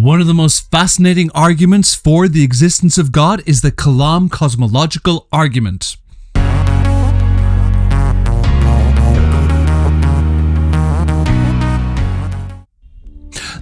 One of the most fascinating arguments for the existence of God is the Kalam Cosmological Argument.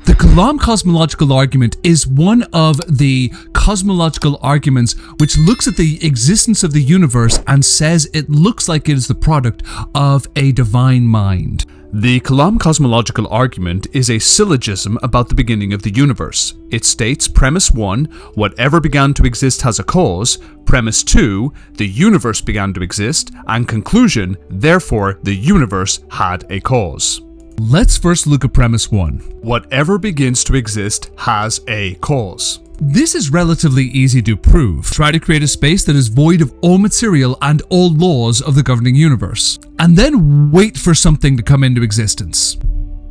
The Kalam Cosmological Argument is one of the cosmological arguments which looks at the existence of the universe and says it looks like it is the product of a divine mind. The Kalam Cosmological Argument is a syllogism about the beginning of the universe. It states premise 1, whatever began to exist has a cause, premise 2, the universe began to exist, and conclusion, therefore the universe had a cause. Let's first look at premise 1. Whatever begins to exist has a cause. This is relatively easy to prove. Try to create a space that is void of all material and all laws of the governing universe, and then wait for something to come into existence.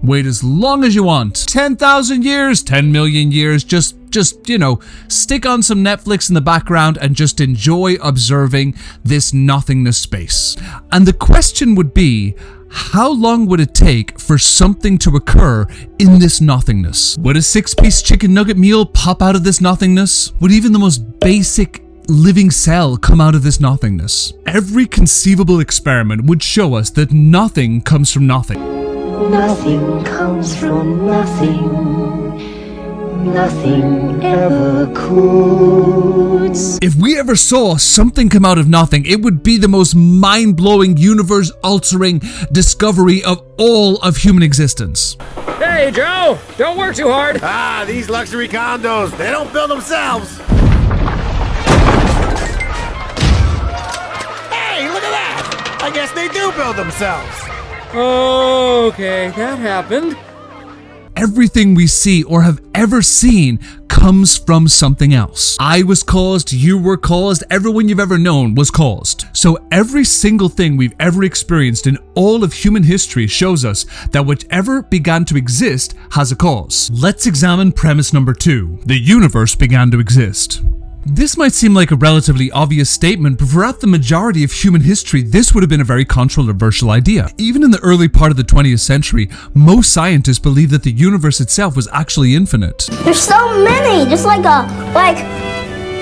Wait as long as you want. 10,000 years, 10 million years, just stick on some Netflix in the background and just enjoy observing this nothingness space. And the question would be, how long would it take for something to occur in this nothingness? Would a 6-piece chicken nugget meal pop out of this nothingness? Would even the most basic living cell come out of this nothingness? Every conceivable experiment would show us that nothing comes from nothing. Nothing comes from nothing. Nothing ever could. If we ever saw something come out of nothing, it would be the most mind-blowing, universe-altering discovery of all of human existence. Hey, Joe! Don't work too hard! These luxury condos, they don't build themselves! Hey, look at that! I guess they do build themselves! Okay, that happened. Everything we see or have ever seen comes from something else. I was caused, you were caused, everyone you've ever known was caused. So every single thing we've ever experienced in all of human history shows us that whatever began to exist has a cause. Let's examine premise number 2. The universe began to exist. This might seem like a relatively obvious statement, but throughout the majority of human history, this would have been a very controversial idea. Even in the early part of the 20th century, most scientists believed that the universe itself was actually infinite. There's so many, just like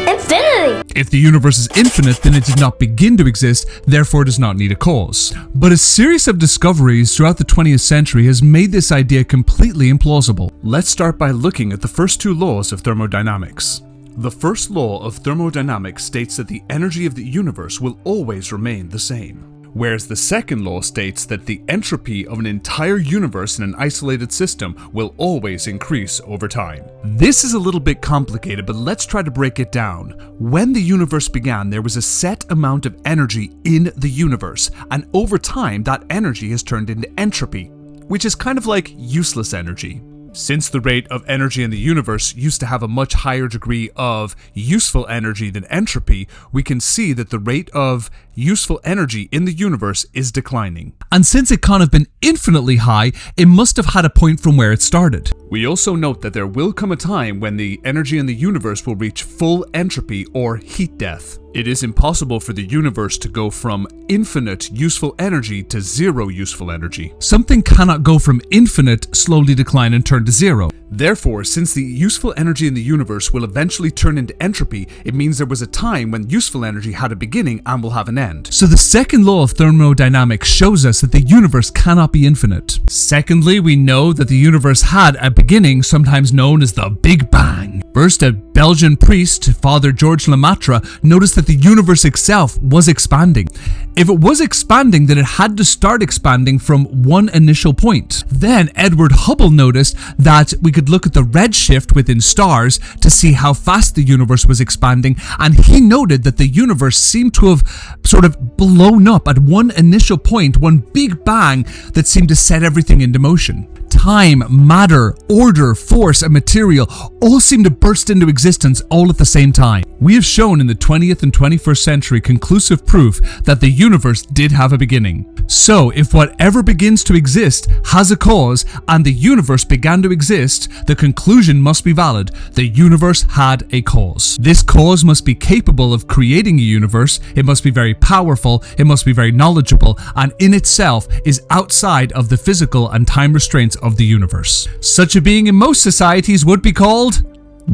infinity. If the universe is infinite, then it did not begin to exist, therefore it does not need a cause. But a series of discoveries throughout the 20th century has made this idea completely implausible. Let's start by looking at the first 2 laws of thermodynamics. The first law of thermodynamics states that the energy of the universe will always remain the same, whereas the second law states that the entropy of an entire universe in an isolated system will always increase over time. This is a little bit complicated, but let's try to break it down. When the universe began, there was a set amount of energy in the universe, and over time that energy has turned into entropy, which is kind of like useless energy. Since the rate of energy in the universe used to have a much higher degree of useful energy than entropy, we can see that the rate of useful energy in the universe is declining. And since it can't have been infinitely high, it must have had a point from where it started. We also note that there will come a time when the energy in the universe will reach full entropy or heat death. It is impossible for the universe to go from infinite useful energy to zero useful energy. Something cannot go from infinite, slowly decline and turn to zero. Therefore, since the useful energy in the universe will eventually turn into entropy, it means there was a time when useful energy had a beginning and will have an end. So the second law of thermodynamics shows us that the universe cannot be infinite. Secondly, we know that the universe had a beginning, sometimes known as the Big Bang. First, a Belgian priest, Father George Lemaitre, noticed that the universe itself was expanding. If it was expanding, then it had to start expanding from one initial point. Then Edward Hubble noticed that we could look at the redshift within stars to see how fast the universe was expanding, and he noted that the universe seemed to have sort of blown up at one initial point, one big bang that seemed to set everything into motion. Time, matter, order, force, and material all seem to burst into existence all at the same time. We have shown in the 20th and 21st century conclusive proof that the universe did have a beginning. So, if whatever begins to exist has a cause, and the universe began to exist, the conclusion must be valid. The universe had a cause. This cause must be capable of creating a universe, it must be very powerful, it must be very knowledgeable, and in itself is outside of the physical and time restraints of of the universe. Such a being in most societies would be called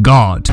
God.